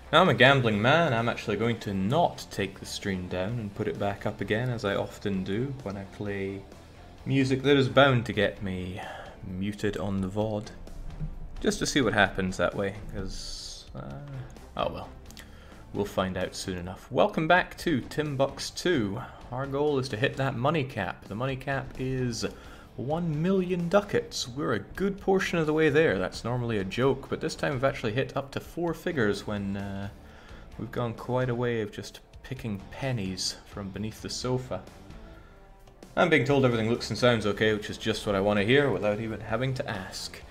Now I'm a gambling man. I'm actually going to not take the stream down and put it back up again, as I often do when I play music that is bound to get me muted on the VOD. Just to see what happens that way, because, oh well, we'll find out soon enough. Welcome back to Timbuck's 2. Our goal is to hit that money cap. The money cap is 1 million ducats. We're a good portion of the way there. That's normally a joke, but this time we've actually hit up to 4 figures when we've gone quite a way of just picking pennies from beneath the sofa. I'm being told everything looks and sounds okay, which is just what I want to hear without even having to ask.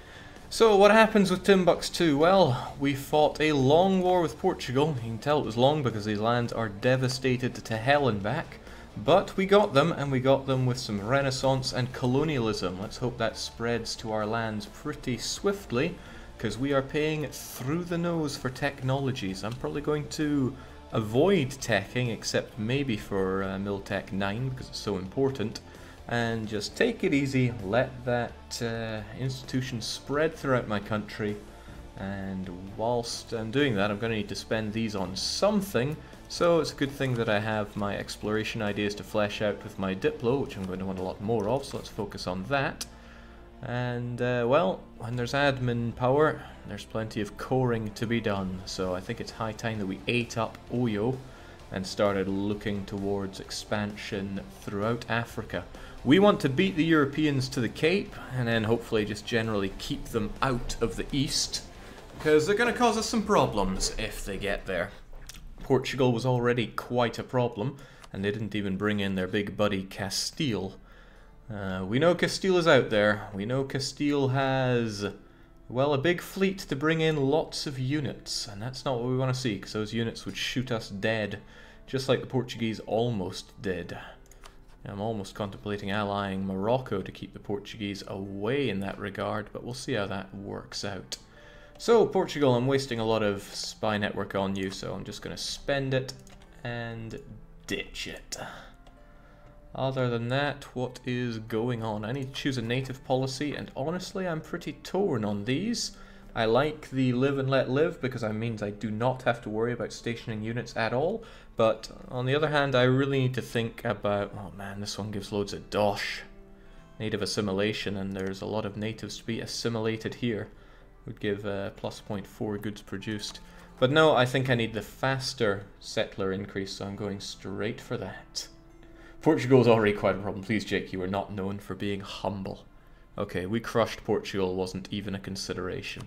So what happens with Timbuck's 2? Well, we fought a long war with Portugal. You can tell it was long because these lands are devastated to hell and back. But we got them, and we got them with some Renaissance and colonialism. Let's hope that spreads to our lands pretty swiftly, because we are paying through the nose for technologies. I'm probably going to avoid teching, except maybe for Miltech 9, because it's so important, and just take it easy, let that institution spread throughout my country. And whilst I'm doing that, I'm going to need to spend these on something, so it's a good thing that I have my exploration ideas to flesh out with my Diplo, which I'm going to want a lot more of, so let's focus on that. And, well, when there's admin power, there's plenty of coring to be done, so I think it's high time that we ate up Oyo and started looking towards expansion throughout Africa. We want to beat the Europeans to the Cape, and then hopefully just generally keep them out of the East, because they're going to cause us some problems if they get there. Portugal was already quite a problem, and they didn't even bring in their big buddy Castile. We know Castile is out there. We know Castile has, well, a big fleet to bring in lots of units, and that's not what we want to see, because those units would shoot us dead, just like the Portuguese almost did. I'm almost contemplating allying Morocco to keep the Portuguese away in that regard, but we'll see how that works out. So, Portugal, I'm wasting a lot of spy network on you, so I'm just going to spend it and ditch it. Other than that, what is going on? I need to choose a native policy, and honestly, I'm pretty torn on these. I like the live and let live, because that means I do not have to worry about stationing units at all, but on the other hand, I really need to think about... oh man, this one gives loads of dosh. Native assimilation, and there's a lot of natives to be assimilated here. Would give plus 0.4 goods produced. But no, I think I need the faster settler increase, so I'm going straight for that. Portugal is already quite a problem. Please, Jake, you are not known for being humble. Okay, we crushed Portugal, wasn't even a consideration.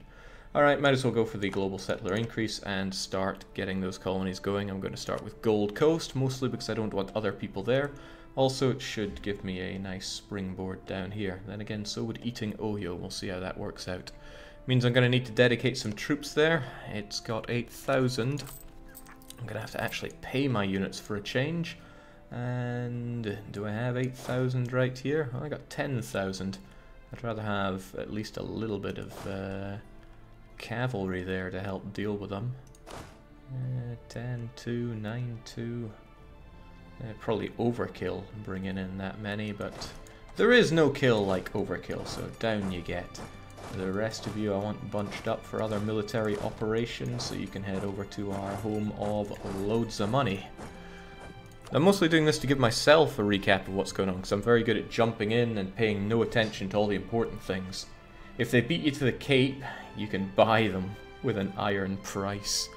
Alright, might as well go for the global settler increase and start getting those colonies going. I'm going to start with Gold Coast, mostly because I don't want other people there. Also, it should give me a nice springboard down here. Then again, so would eating Oyo. We'll see how that works out. Means I'm going to need to dedicate some troops there. It's got 8,000. I'm going to have to actually pay my units for a change. And do I have 8,000 right here? Oh, I got 10,000. I'd rather have at least a little bit of cavalry there to help deal with them. 10, 2, 9, 2. Probably overkill bringing in that many, but there is no kill like overkill, so down you get. The rest of you I want bunched up for other military operations, so you can head over to our home of loads of money. I'm mostly doing this to give myself a recap of what's going on, because I'm very good at jumping in and paying no attention to all the important things. If they beat you to the Cape, you can buy them with an iron price.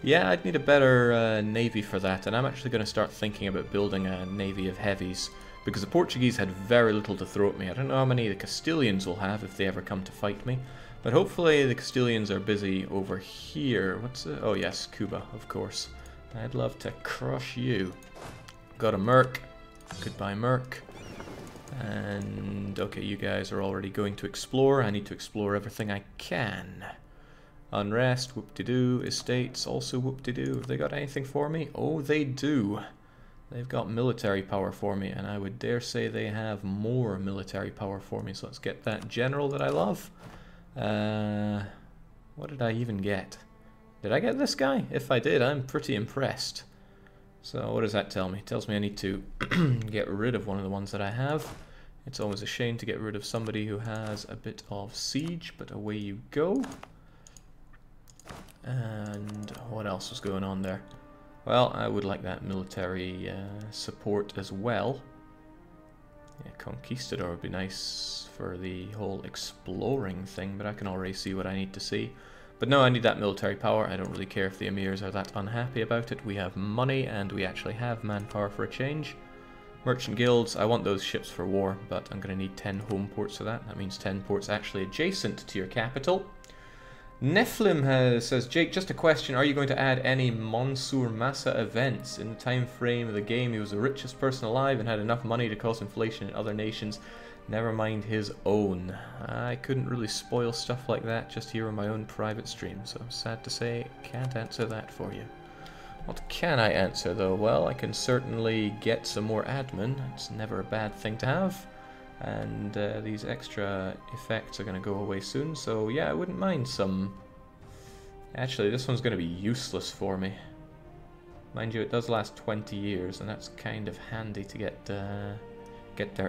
Yeah, I'd need a better navy for that, and I'm actually going to start thinking about building a navy of heavies, because the Portuguese had very little to throw at me. I don't know how many the Castilians will have if they ever come to fight me, but hopefully the Castilians are busy over here. What's it? Oh yes, Cuba, of course. I'd love to crush you. Got a Merc. Goodbye, Merc. And okay, you guys are already going to explore. I need to explore everything I can. Unrest, whoop-de-doo. Estates, also whoop-de-doo. Have they got anything for me? Oh, they do. They've got military power for me, and I would dare say they have more military power for me. So let's get that general that I love. What did I even get? Did I get this guy? If I did, I'm pretty impressed. So what does that tell me? It tells me I need to get rid of one of the ones that I have. It's always a shame to get rid of somebody who has a bit of siege, but away you go. And what else was going on there? Well, I would like that military support as well. Yeah, Conquistador would be nice for the whole exploring thing, but I can already see what I need to see. But no, I need that military power. I don't really care if the emirs are that unhappy about it. We have money, and we actually have manpower for a change. Merchant guilds, I want those ships for war, but I'm going to need 10 home ports for that. That means 10 ports actually adjacent to your capital. Nephilim says, Jake, just a question. Are you going to add any Mansour Massa events? In the time frame of the game, he was the richest person alive and had enough money to cause inflation in other nations. Never mind his own. I couldn't really spoil stuff like that just here on my own private stream, so sad to say, can't answer that for you. What can I answer though? Well, I can certainly get some more admin. It's never a bad thing to have. And these extra effects are going to go away soon, so yeah, I wouldn't mind some. Actually, this one's going to be useless for me. Mind you, it does last 20 years, and that's kind of handy to get their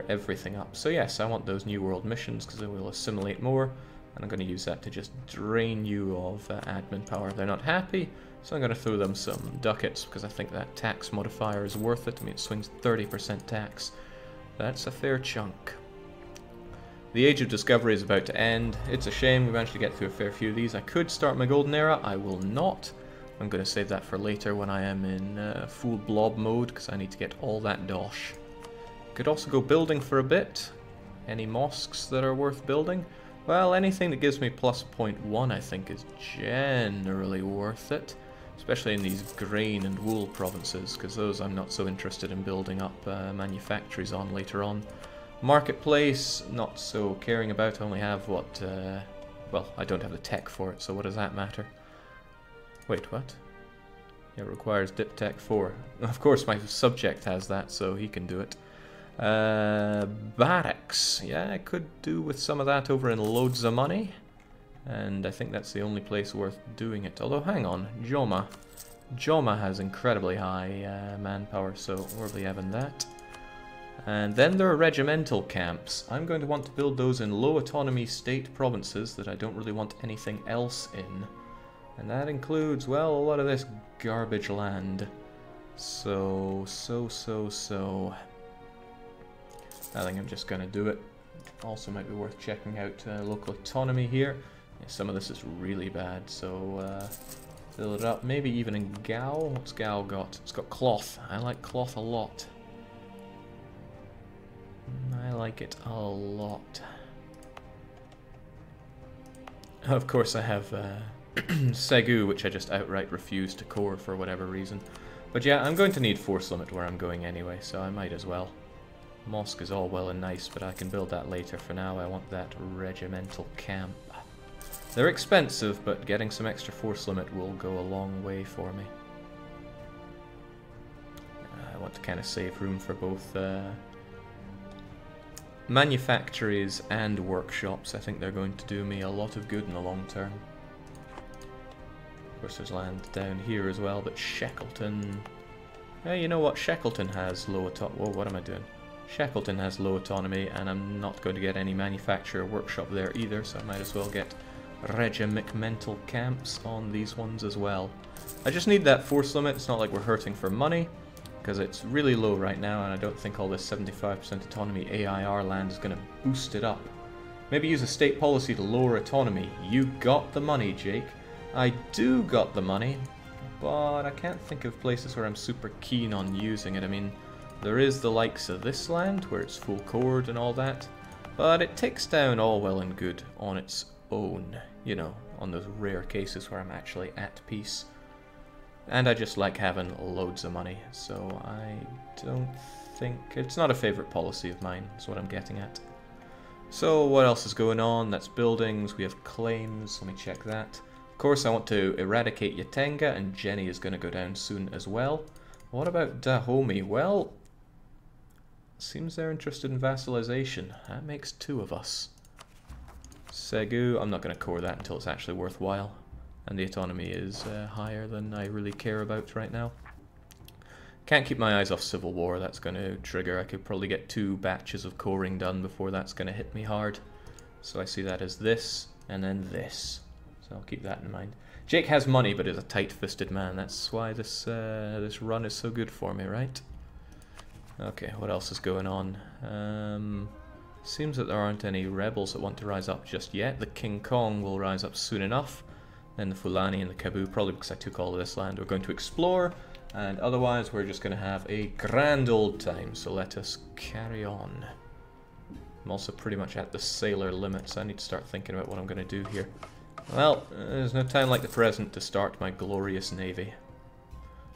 everything up. So yes, I want those New World missions, because they will assimilate more, and I'm going to use that to just drain you of admin power. They're not happy, so I'm going to throw them some ducats, because I think that tax modifier is worth it. I mean, it swings 30% tax. That's a fair chunk. The Age of Discovery is about to end. It's a shame we managed to get through a fair few of these. I could start my golden era. I will not. I'm going to save that for later when I am in full blob mode, because I need to get all that dosh. Could also go building for a bit. Any mosques that are worth building? Well, anything that gives me plus 0.1 I think is generally worth it. Especially in these grain and wool provinces, because those I'm not so interested in building up manufactories on later on. Marketplace, not so caring about. I only have what, well, I don't have the tech for it, so what does that matter? Wait, what? It requires Dip Tech 4. Of course, my subject has that, so he can do it. Barracks. Yeah, I could do with some of that over in loads of money. And I think that's the only place worth doing it. Although, hang on, Joma. Joma has incredibly high manpower, so we'll be having that. And then there are regimental camps. I'm going to want to build those in low autonomy state provinces that I don't really want anything else in. And that includes, well, a lot of this garbage land. So. I think I'm just going to do it. Also might be worth checking out local autonomy here. Yeah, some of this is really bad, so fill it up. Maybe even in Gao. What's Gao got? It's got cloth. I like cloth a lot. I like it a lot. Of course I have Segu, which I just outright refuse to core for whatever reason. But yeah, I'm going to need force limit where I'm going anyway, so I might as well. Mosque is all well and nice, but I can build that later. For now, I want that regimental camp. They're expensive, but getting some extra force limit will go a long way for me. I want to kind of save room for both manufactories and workshops. I think they're going to do me a lot of good in the long term. Of course, there's land down here as well, but Shackleton... Yeah, you know what? Shackleton has low autonomy. Whoa, what am I doing? Shackleton has low autonomy, and I'm not going to get any manufacturer workshop there either, so I might as well get regimental camps on these ones as well. I just need that force limit. It's not like we're hurting for money, because it's really low right now, and I don't think all this 75% autonomy AIR land is going to boost it up. Maybe use a state policy to lower autonomy. You got the money, Jake. I do got the money, but I can't think of places where I'm super keen on using it. I mean, there is the likes of this land, where it's full chord and all that, but it takes down all well and good on its own, you know, on those rare cases where I'm actually at peace. And I just like having loads of money, so I don't think... It's not a favourite policy of mine, is what I'm getting at. So what else is going on? That's buildings, we have claims, let me check that. Of course I want to eradicate Yatenga, and Jenny is going to go down soon as well. What about Dahomey? Well, seems they're interested in vassalization. That makes two of us. Segu, I'm not going to core that until it's actually worthwhile. And the autonomy is higher than I really care about right now. Can't keep my eyes off Civil War, that's going to trigger. I could probably get 2 batches of coring done before that's going to hit me hard. So I see that as this, and then this. So So I'll keep that in mind. Jake has money, but is a tight-fisted man. That's why this this run is so good for me, right? Okay, what else is going on? Seems that there aren't any rebels that want to rise up just yet. The King Kong will rise up soon enough. Then the Fulani and the Cebu, probably because I took all of this land. We're going to explore, and otherwise we're just going to have a grand old time. So let us carry on. I'm also pretty much at the sailor limit, so I need to start thinking about what I'm going to do here. Well, there's no time like the present to start my glorious navy.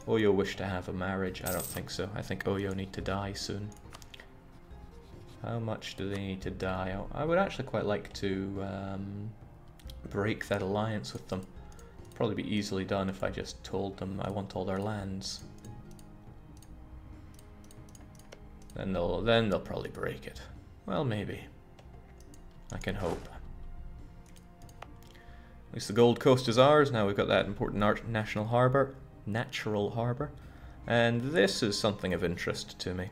Oyo wish to have a marriage? I don't think so. I think Oyo need to die soon. How much do they need to die? I would actually quite like to break that alliance with them. Probably be easily done if I just told them I want all their lands. Then they'll probably break it. Well, maybe. I can hope. At least the Gold Coast is ours. Now we've got that important natural harbour. And this is something of interest to me.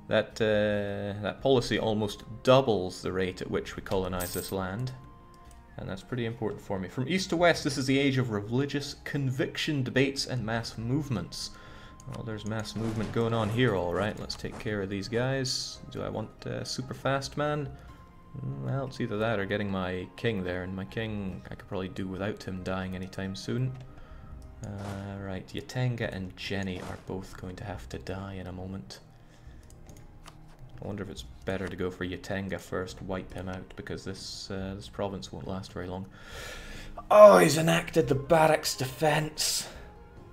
That policy almost doubles the rate at which we colonize this land. And that's pretty important for me. From east to west, this is the age of religious conviction, debates, and mass movements. Well, there's mass movement going on here, alright. Let's take care of these guys. Do I want super fast man? Well, it's either that or getting my king there. And my king, I could probably do without him dying anytime soon. Right, Yatenga and Jenny are both going to have to die in a moment. I wonder if it's better to go for Yatenga first, wipe him out, because this province won't last very long. Oh, he's enacted the barracks defense.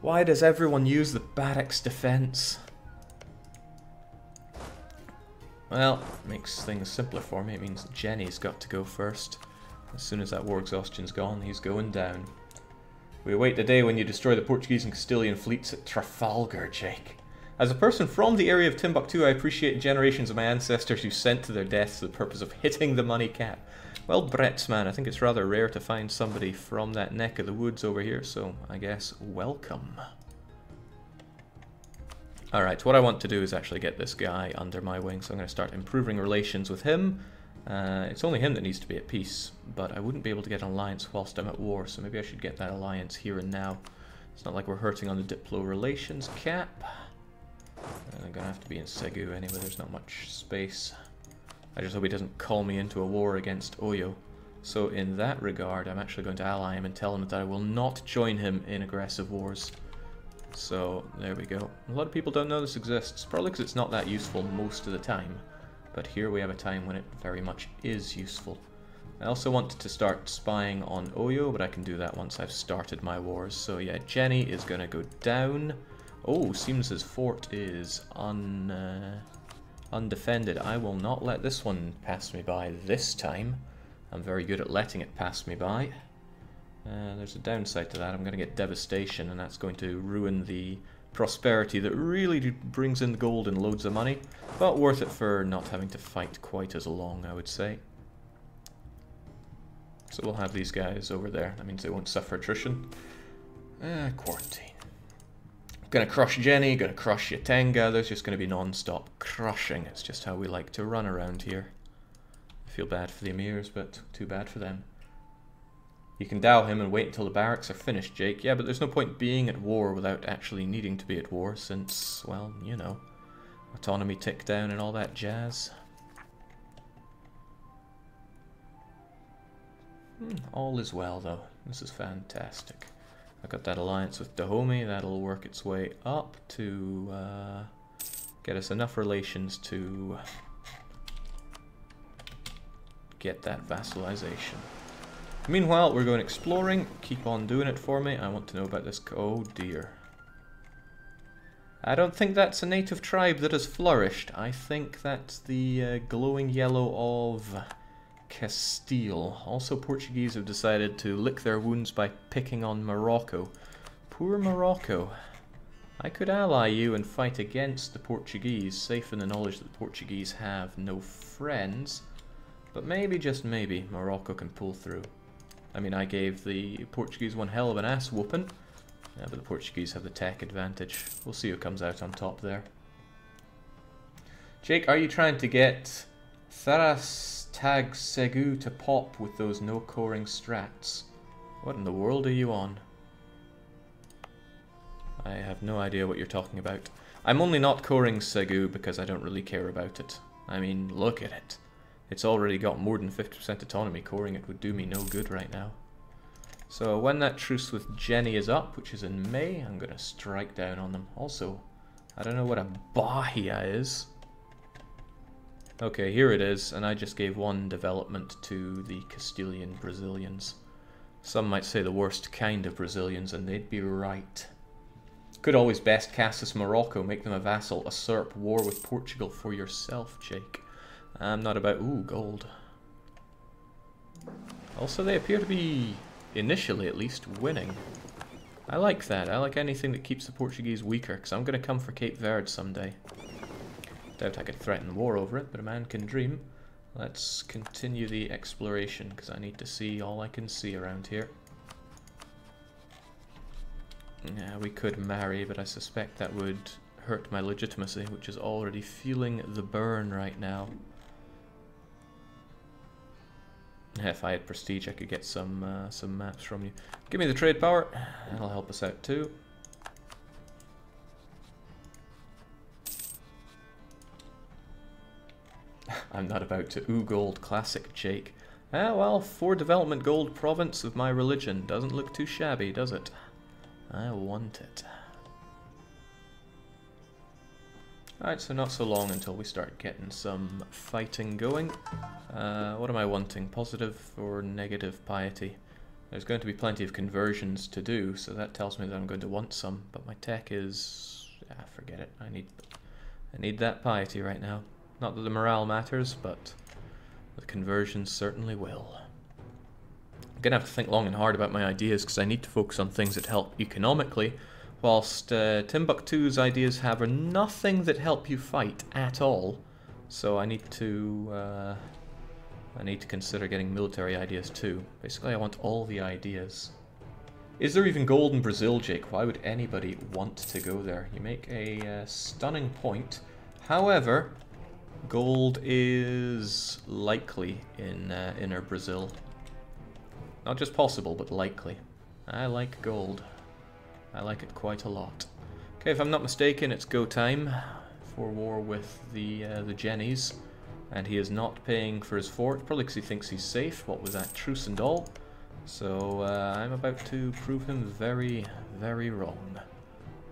Why does everyone use the barracks defense? Well, it makes things simpler for me. It means Jenny's got to go first. As soon as that war exhaustion's gone, he's going down. We await the day when you destroy the Portuguese and Castilian fleets at Trafalgar, Jake. As a person from the area of Timbuktu, I appreciate generations of my ancestors who sent to their deaths for the purpose of hitting the money cap. Well, Brettsman, I think it's rather rare to find somebody from that neck of the woods over here, so I guess welcome. Alright, what I want to do is actually get this guy under my wing, so I'm going to start improving relations with him. It's only him that needs to be at peace, but I wouldn't be able to get an alliance whilst I'm at war, so maybe I should get that alliance here and now. It's not like we're hurting on the Diplo relations cap. And I'm going to have to be in Segu anyway, there's not much space. I just hope he doesn't call me into a war against Oyo. So in that regard, I'm actually going to ally him and tell him that I will not join him in aggressive wars. So there we go. A lot of people don't know this exists, probably because it's not that useful most of the time. But here we have a time when it very much is useful. I also wanted to start spying on Oyo, but I can do that once I've started my wars. So yeah, Jenny is going to go down. Oh, seems his fort is undefended. I will not let this one pass me by this time. I'm very good at letting it pass me by. There's a downside to that. I'm going to get devastation, and that's going to ruin the prosperity that really brings in the gold and loads of money, but worth it for not having to fight quite as long, I would say. So we'll have these guys over there. That means they won't suffer attrition. Quarantine. Gonna crush Jenny, gonna crush Yatenga. There's just gonna be non-stop crushing. It's just how we like to run around here. I feel bad for the emirs, but too bad for them. You can dow him and wait until the barracks are finished, Jake. Yeah, but there's no point being at war without actually needing to be at war, since, well, you know, autonomy tick down and all that jazz. All is well, though. This is fantastic. I've got that alliance with Dahomey. That'll work its way up to get us enough relations to get that vassalization. Meanwhile, we're going exploring. Keep on doing it for me. I want to know about this. Oh dear. I don't think that's a native tribe that has flourished. I think that's the glowing yellow of Castile. Also, Portuguese have decided to lick their wounds by picking on Morocco. Poor Morocco. I could ally you and fight against the Portuguese, safe in the knowledge that the Portuguese have no friends. But maybe, just maybe, Morocco can pull through. I mean, I gave the Portuguese one hell of an ass whooping, but the Portuguese have the tech advantage. We'll see who comes out on top there. Jake, are you trying to get Tharas Tag Segu to pop with those no-coring strats? What in the world are you on? I have no idea what you're talking about. I'm only not coring Segu because I don't really care about it. I mean, look at it. It's already got more than 50% autonomy. Coring it would do me no good right now. So when that truce with Jenny is up, which is in May, I'm going to strike down on them. Also, I don't know what a Bahia is. Okay, here it is, and I just gave one development to the Castilian Brazilians. Some might say the worst kind of Brazilians, and they'd be right. Could always best Cassis Morocco, make them a vassal, usurp war with Portugal for yourself, Jake. I'm not about... ooh, gold. Also, they appear to be, initially at least, winning. I like that. I like anything that keeps the Portuguese weaker, because I'm going to come for Cape Verde someday. Doubt I could threaten war over it, but a man can dream. Let's continue the exploration, because I need to see all I can see around here. Yeah, we could marry, but I suspect that would hurt my legitimacy, which is already feeling the burn right now. If I had prestige, I could get some maps from you. Give me the trade power. That'll help us out too. I'm not about to ooh gold classic, Jake. Ah, well, 4 development gold province of my religion. Doesn't look too shabby, does it? I want it. Alright, so not so long until we start getting some fighting going. What am I wanting? Positive or negative piety? There's going to be plenty of conversions to do, so that tells me that I'm going to want some, but my tech is... ah, forget it. I need that piety right now. Not that the morale matters, but the conversions certainly will. I'm going to have to think long and hard about my ideas, because I need to focus on things that help economically, whilst Timbuktu's ideas have nothing that help you fight at all. So I need to consider getting military ideas too. Basically, I want all the ideas. Is there even gold in Brazil, Jake? Why would anybody want to go there? You make a stunning point. However, gold is likely in inner Brazil. Not just possible, but likely. I like gold. I like it quite a lot. Okay, if I'm not mistaken, it's go time for war with the Jennies. And he is not paying for his fort, probably because he thinks he's safe, what with that truce and all. So I'm about to prove him very, very wrong.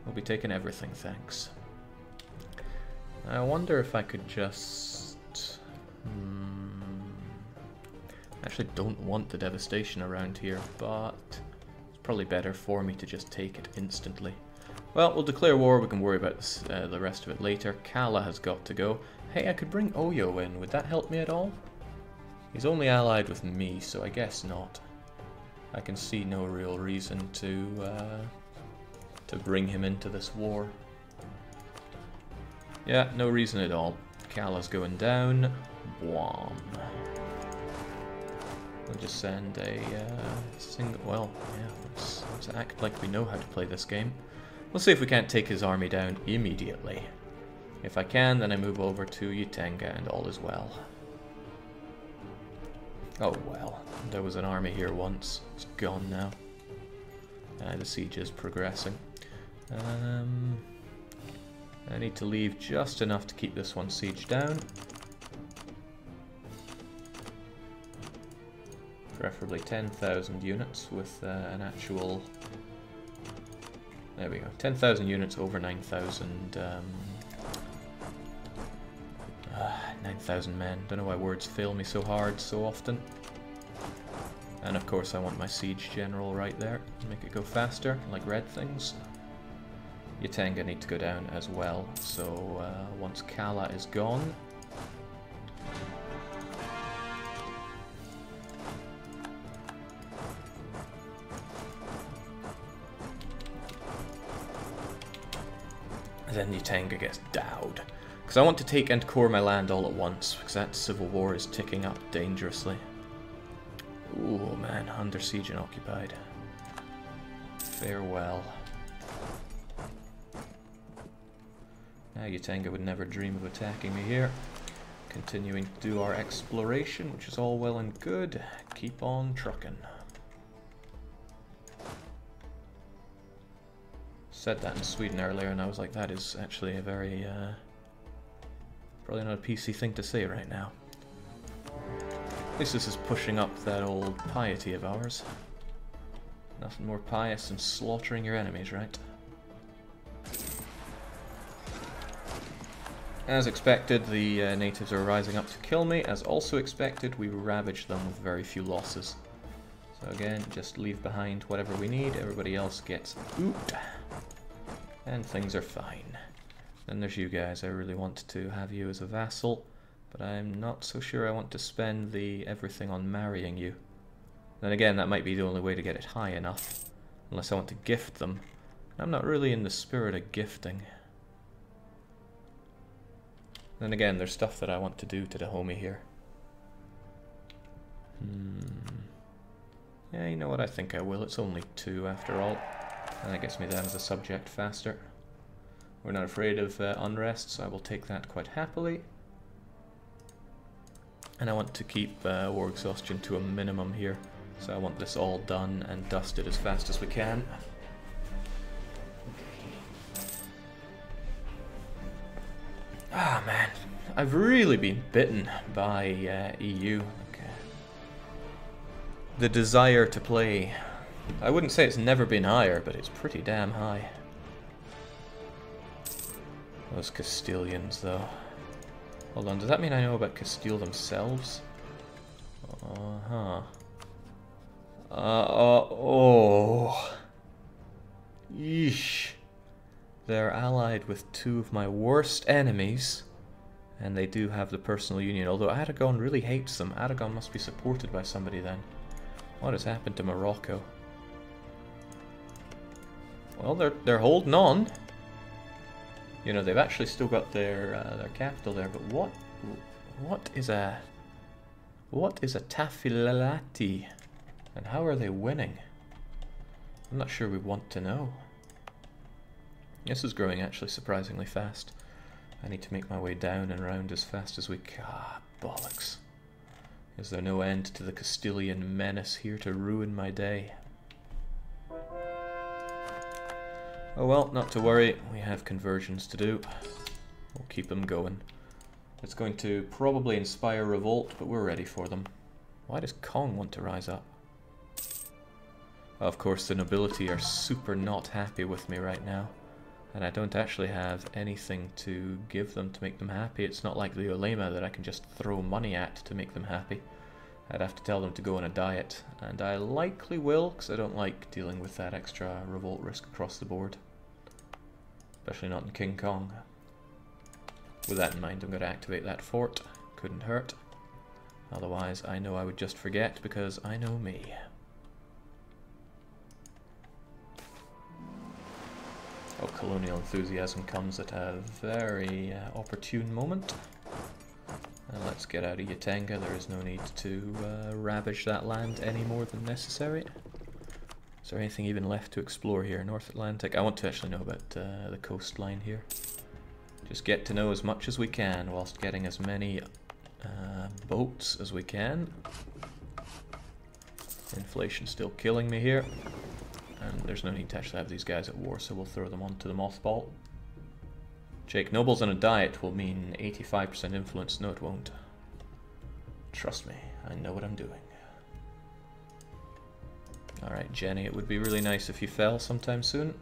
We'll be taking everything, thanks. I wonder if I could just... actually don't want the devastation around here, but it's probably better for me to just take it instantly. Well, we'll declare war, we can worry about this, the rest of it later. Kala has got to go. Hey, I could bring Oyo in, would that help me at all? He's only allied with me, so I guess not. I can see no real reason to bring him into this war. Yeah, no reason at all. Kala's going down. Bwam. We'll just send a single... well, yeah, let's act like we know how to play this game. We'll see if we can't take his army down immediately. If I can, then I move over to Yutanga and all is well. Oh well, there was an army here once. It's gone now. The siege is progressing. I need to leave just enough to keep this one siege down. Preferably 10,000 units with an actual... there we go, 10,000 units over 9,000 9,000 men. Don't know why words fail me so hard so often. And of course I want my siege general right there. Make it go faster, like red things. Yutanga need to go down as well, so once Kala is gone... then Yutanga gets dowed. Because I want to take and core my land all at once, because that civil war is ticking up dangerously. Ooh man, under siege and occupied. Farewell. Now Yutanga would never dream of attacking me here. Continuing to do our exploration, which is all well and good. Keep on trucking. Said that in Sweden earlier, and I was like, that is actually a very, probably not a PC thing to say right now. At least this is pushing up that old piety of ours. Nothing more pious than slaughtering your enemies, right? As expected, the natives are rising up to kill me. As also expected, we ravaged them with very few losses. So again, just leave behind whatever we need. Everybody else gets oot. And things are fine. Then there's you guys. I really want to have you as a vassal, but I'm not so sure I want to spend the everything on marrying you. Then again, that might be the only way to get it high enough, unless I want to gift them. I'm not really in the spirit of gifting. Then again, there's stuff that I want to do to the homie here. Yeah, you know what, I think I will. It's only 2 after all. And that gets me down as a subject faster. We're not afraid of unrest, so I will take that quite happily. And I want to keep war exhaustion to a minimum here. So I want this all done and dusted as fast as we can. Ah, man. I've really been bitten by EU. Okay. The desire to play. I wouldn't say it's never been higher, but it's pretty damn high. Those Castilians, though. Hold on, does that mean I know about Castile themselves? Uh-huh. Oh. Yeesh. They're allied with 2 of my worst enemies, and they do have the personal union, although Aragon really hates them. Aragon must be supported by somebody then. What has happened to Morocco? Well, they're holding on. You know, they've actually still got their capital there, but what is a tafilati, and how are they winning? I'm not sure we want to know. This is growing actually surprisingly fast. I need to make my way down and round as fast as we can. Ah, bollocks. Is there no end to the Castilian menace here to ruin my day? Oh well, not to worry. We have conversions to do. We'll keep them going. It's going to probably inspire revolt, but we're ready for them. Why does Kong want to rise up? Of course, the nobility are super not happy with me right now. And I don't actually have anything to give them to make them happy. It's not like the Olema that I can just throw money at to make them happy. I'd have to tell them to go on a diet, and I likely will, because I don't like dealing with that extra revolt risk across the board. Especially not in King Kong. With that in mind, I'm going to activate that fort. Couldn't hurt. Otherwise, I know I would just forget, because I know me. Oh, colonial enthusiasm comes at a very opportune moment. And let's get out of Yatanga. There is no need to ravage that land any more than necessary. Is there anything even left to explore here? North Atlantic. I want to actually know about the coastline here. Just get to know as much as we can whilst getting as many boats as we can. Inflation's still killing me here. And there's no need to actually have these guys at war, so we'll throw them onto the mothball. Jake, nobles on a diet will mean 85% influence. No, it won't. Trust me, I know what I'm doing. Alright, Jenny, it would be really nice if you fell sometime soon.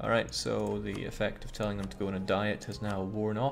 Alright, so the effect of telling them to go on a diet has now worn off.